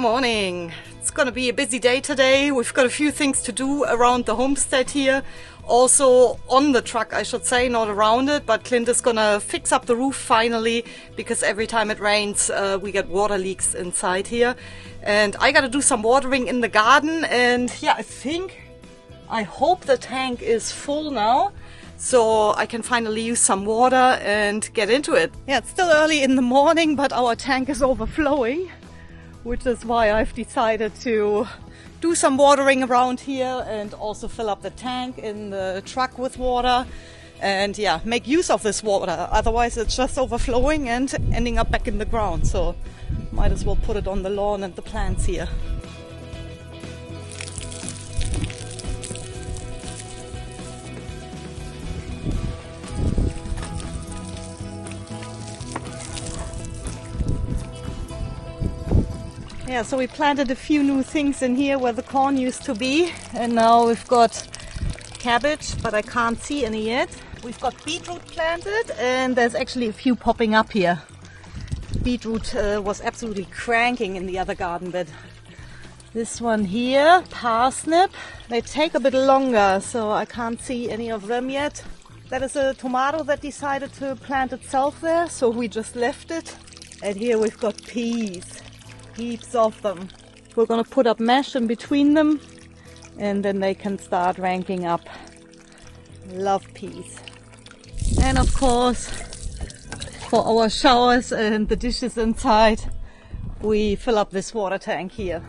morning. It's gonna be a busy day today. We've got a few things to do around the homestead here. Also on the truck, I should say, not around it, but Clint is gonna fix up the roof finally, because every time it rains we get water leaks inside here. And I gotta do some watering in the garden, and yeah, I hope the tank is full now, so I can finally use some water and get into it. Yeah, it's still early in the morning, but our tank is overflowing, which is why I've decided to do some watering around here and also fill up the tank in the truck with water and yeah, make use of this water. Otherwise it's just overflowing and ending up back in the ground. So might as well put it on the lawn and the plants here. Yeah, so we planted a few new things in here where the corn used to be, and now we've got cabbage, but I can't see any yet. We've got beetroot planted, and there's actually a few popping up here. Beetroot was absolutely cranking in the other garden bed. This one here, parsnip, they take a bit longer, so I can't see any of them yet. That is a tomato that decided to plant itself there, so we just left it. And here we've got peas. Heaps of them. We're gonna put up mesh in between them and then they can start ranking up. Love peas. And of course, for our showers and the dishes inside, we fill up this water tank here.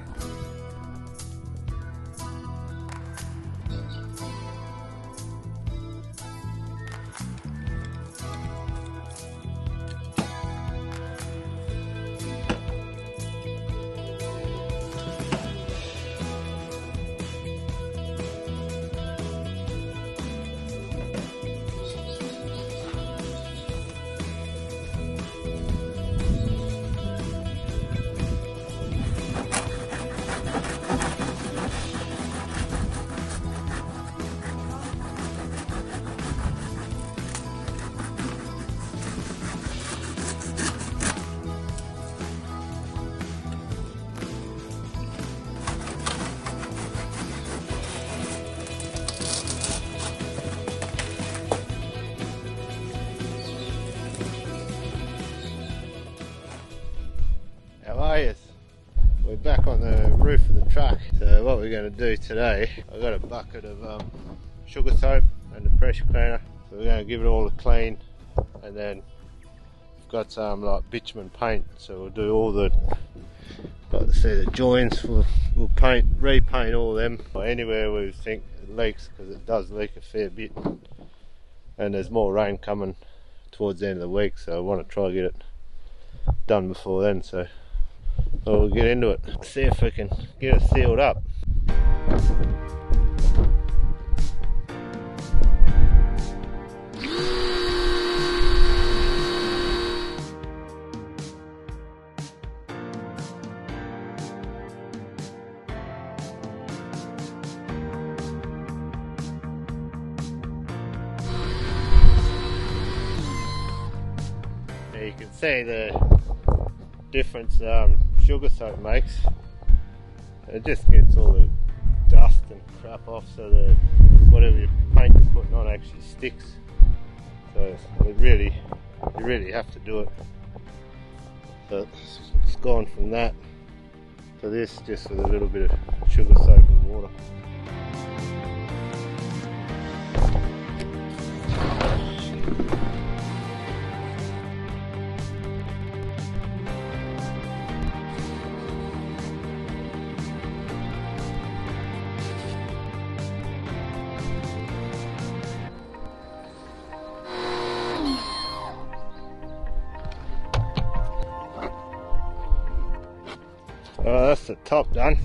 We're back on the roof of the truck. So what we're going to do today, I've got a bucket of sugar soap and a pressure cleaner. So we're going to give it all a clean, and then we've got some like bitumen paint. So we'll do all the, like I said, the joints. We'll repaint all of them. Anywhere we think it leaks, because it does leak a fair bit. And there's more rain coming towards the end of the week, so I want to try to get it done before then. So we'll get into it, see if we can get it sealed up. Now you can see the difference sugar soap makes. It just gets all the dust and crap off, so that whatever you paint you're putting on actually sticks. So you really have to do it. So it's gone from that to this, just with a little bit of sugar soap and water. Oh, that's the top done.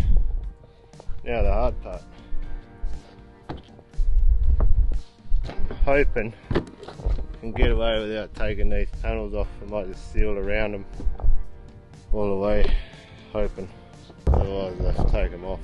Now the hard part. I'm hoping I can get away without taking these panels off. I might just seal around them all the way, hoping. Otherwise I have to take them off.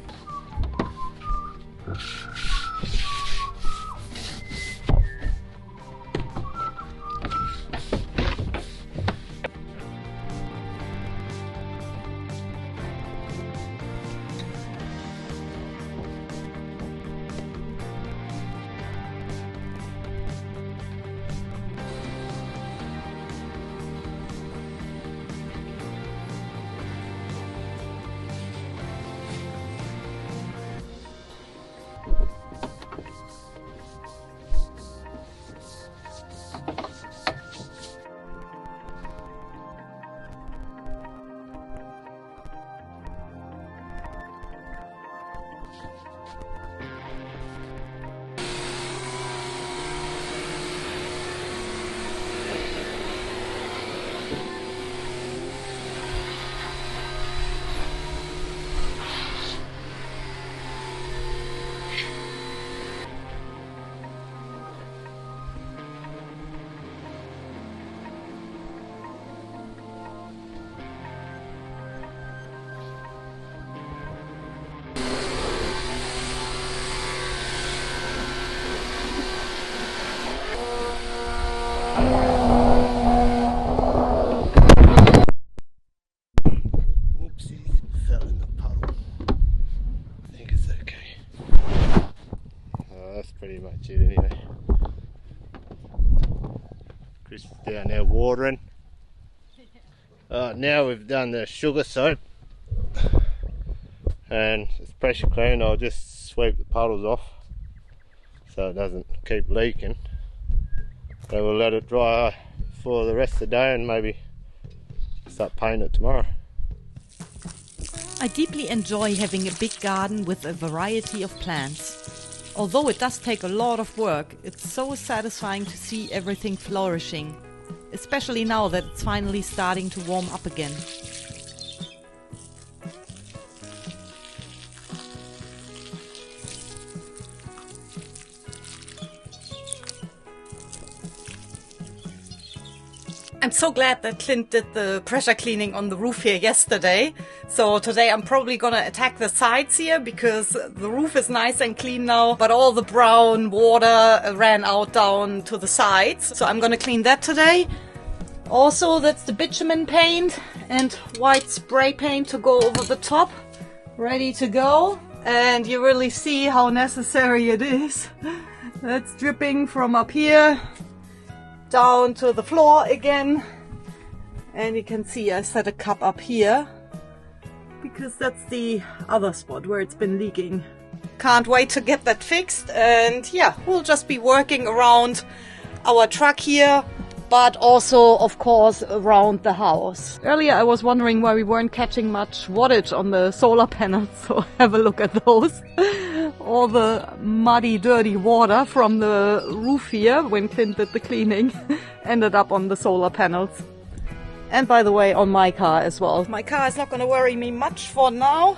pretty much it anyway. Chris is down there watering. Now we've done the sugar soap and it's pressure clean. I'll just sweep the puddles off so it doesn't keep leaking. And we'll let it dry for the rest of the day and maybe start painting it tomorrow. I deeply enjoy having a big garden with a variety of plants. Although it does take a lot of work, it's so satisfying to see everything flourishing, especially now that it's finally starting to warm up again. I'm so glad that Clint did the pressure cleaning on the roof here yesterday. So today I'm probably gonna attack the sides here because the roof is nice and clean now, but all the brown water ran out down to the sides. So I'm gonna clean that today. Also, that's the bitumen paint and white spray paint to go over the top. Ready to go. And you really see how necessary it is. That's dripping from up here down to the floor again, and you can see I set a cup up here because that's the other spot where it's been leaking. Can't wait to get that fixed, and yeah, we'll just be working around our truck here, but also of course around the house. Earlier I was wondering why we weren't catching much wattage on the solar panels, so have a look at those. All the muddy, dirty water from the roof here when Clint did the cleaning ended up on the solar panels. And by the way, on my car as well. My car is not going to worry me much for now,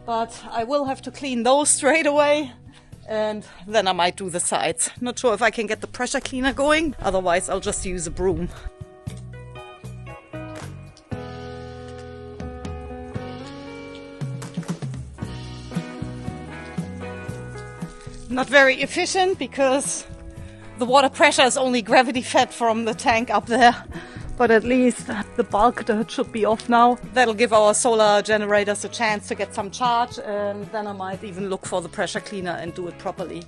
but I will have to clean those straight away. And then I might do the sides. Not sure if I can get the pressure cleaner going, otherwise I'll just use a broom. Not very efficient because the water pressure is only gravity fed from the tank up there. But at least the bulk dirt should be off now. That'll give our solar generators a chance to get some charge, and then I might even look for the pressure cleaner and do it properly.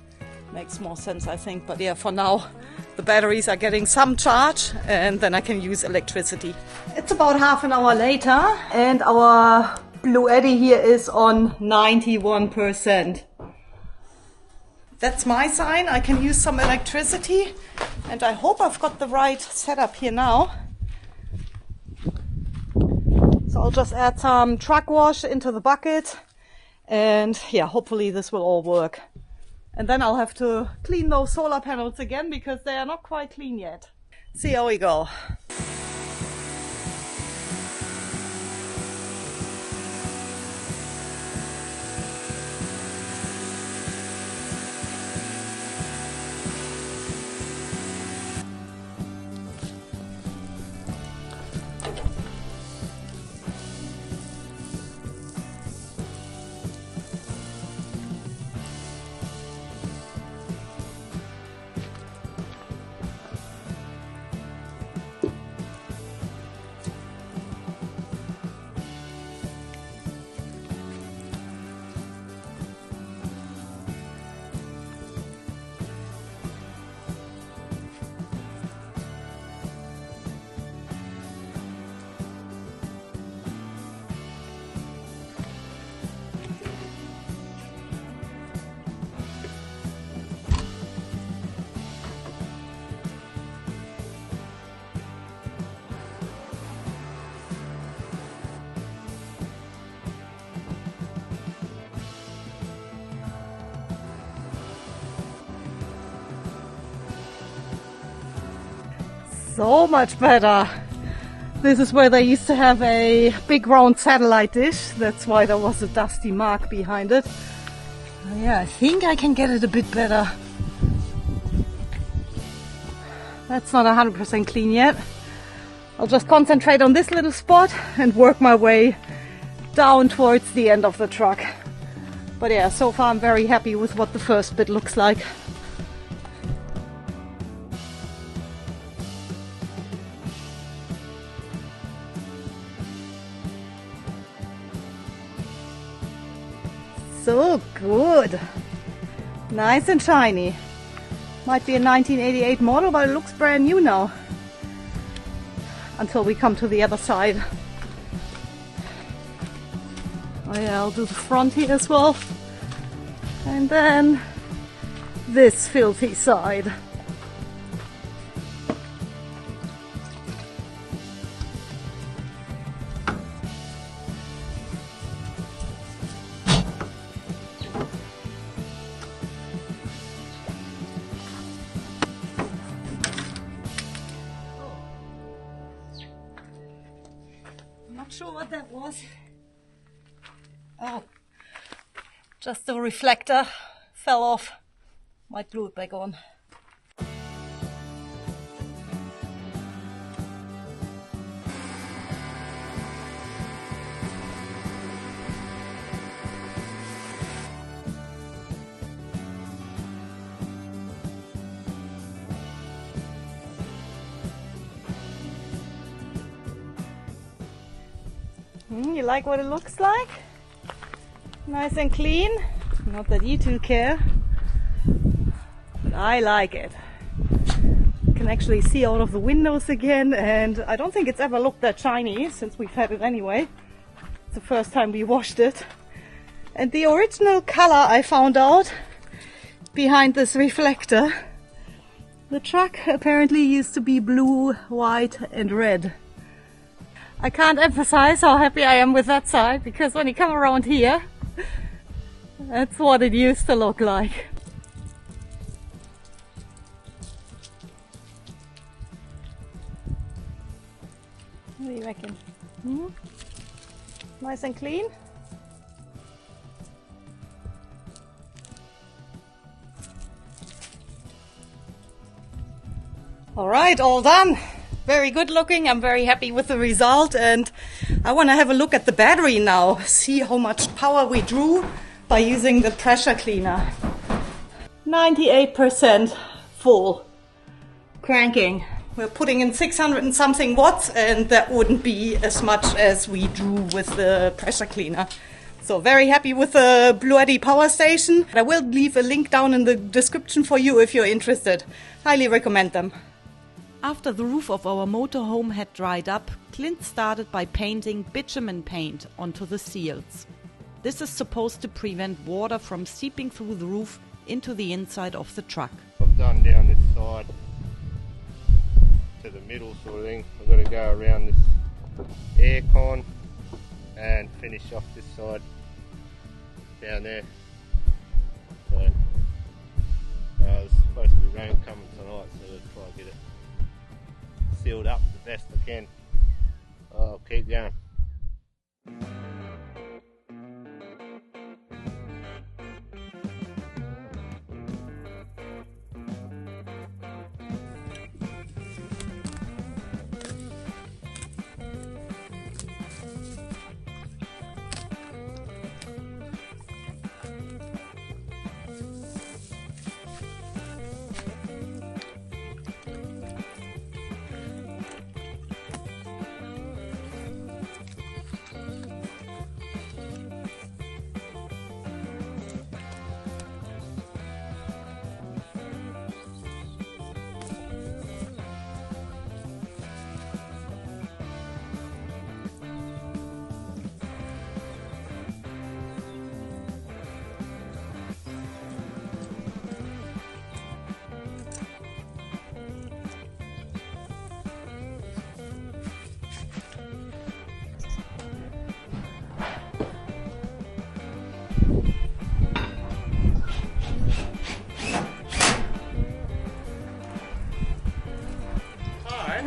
Makes more sense, I think. But yeah, for now the batteries are getting some charge and then I can use electricity. It's about half an hour later and our Blue Eddy here is on 91%. That's my sign. I can use some electricity, and I hope I've got the right setup here now. So I'll just add some truck wash into the bucket, and yeah, hopefully this will all work. And then I'll have to clean those solar panels again because they are not quite clean yet. See how we go. So much better. This is where they used to have a big round satellite dish. That's why there was a dusty mark behind it. Yeah, I think I can get it a bit better. That's not 100% clean yet. I'll just concentrate on this little spot and work my way down towards the end of the truck. But yeah, so far I'm very happy with what the first bit looks like. So good. Nice and shiny. Might be a 1988 model, but it looks brand new now. Until we come to the other side. Oh yeah, I'll do the front here as well. And then this filthy side. Not sure what that was. Oh, just the reflector fell off. Might glue it back on. You like what it looks like? Nice and clean. Not that you two care, but I like it. You can actually see out of the windows again, and I don't think it's ever looked that shiny since we've had it anyway. It's the first time we washed it. And the original color I found out behind this reflector. The truck apparently used to be blue, white and red. I can't emphasize how happy I am with that side, because when you come around here, that's what it used to look like. What do you reckon? Nice and clean? Alright, all done. Very good looking. I'm very happy with the result, and I want to have a look at the battery now. See how much power we drew by using the pressure cleaner. 98% full. Cranking. We're putting in 600 and something watts, and that wouldn't be as much as we drew with the pressure cleaner. So very happy with the Blue Eddy power station. I will leave a link down in the description for you if you're interested. Highly recommend them. After the roof of our motorhome had dried up, Clint started by painting bitumen paint onto the seals. This is supposed to prevent water from seeping through the roof into the inside of the truck. I've done down this side to the middle sort of thing. I've got to go around this air con and finish off this side down there. So there's supposed to be rain coming tonight, so let's try and get it sealed up the best I can. I'll keep going.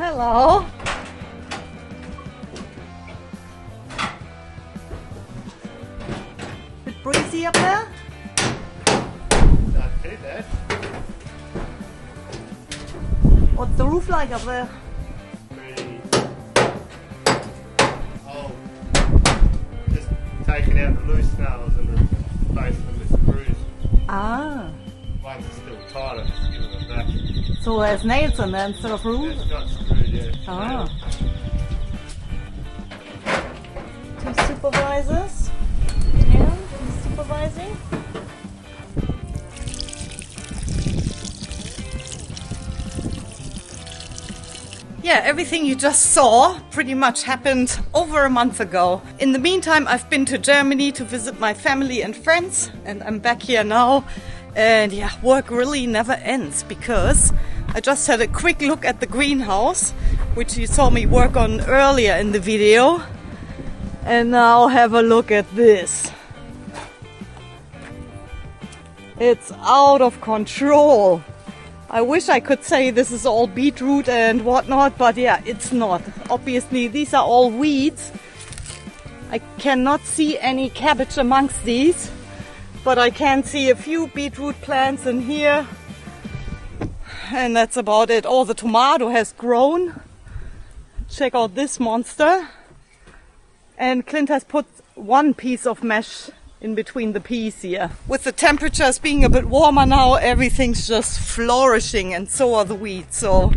Hello. Bit breezy up there? Not too bad. What's the roof like up there? Pretty old. Just taking out the loose nails and replacing them with screws. Ah. Ones are still tight, I'm just giving them back. So there's nails in there instead of roof? It's not screwed yet. Ah. Two supervisors. Yeah, who's supervising? yeah, everything you just saw pretty much happened over a month ago. In the meantime, I've been to Germany to visit my family and friends, and I'm back here now. And yeah, work really never ends, because I just had a quick look at the greenhouse, which you saw me work on earlier in the video. And now have a look at this. It's out of control. I wish I could say this is all beetroot and whatnot, but yeah, it's not. Obviously, these are all weeds. I cannot see any cabbage amongst these, but I can see a few beetroot plants in here. And that's about it. Oh, the tomato has grown. Check out this monster. And Clint has put one piece of mesh in between the peas here. With the temperatures being a bit warmer now, everything's just flourishing, and so are the weeds. So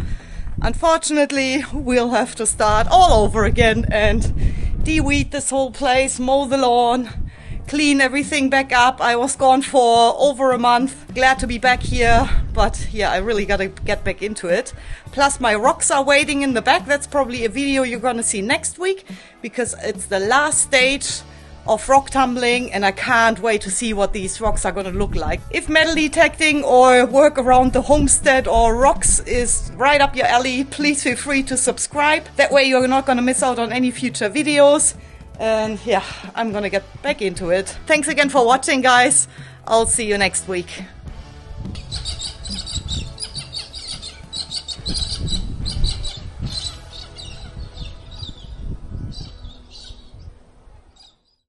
unfortunately, we'll have to start all over again and de-weed this whole place, mow the lawn, clean everything back up. I was gone for over a month. Glad to be back here, but yeah, I really gotta get back into it. Plus my rocks are waiting in the back. That's probably a video you're gonna see next week, because it's the last stage of rock tumbling, and I can't wait to see what these rocks are going to look like. If metal detecting or work around the homestead or rocks is right up your alley, please feel free to subscribe. That way you're not going to miss out on any future videos. And yeah, I'm going to get back into it. Thanks again for watching, guys. I'll see you next week.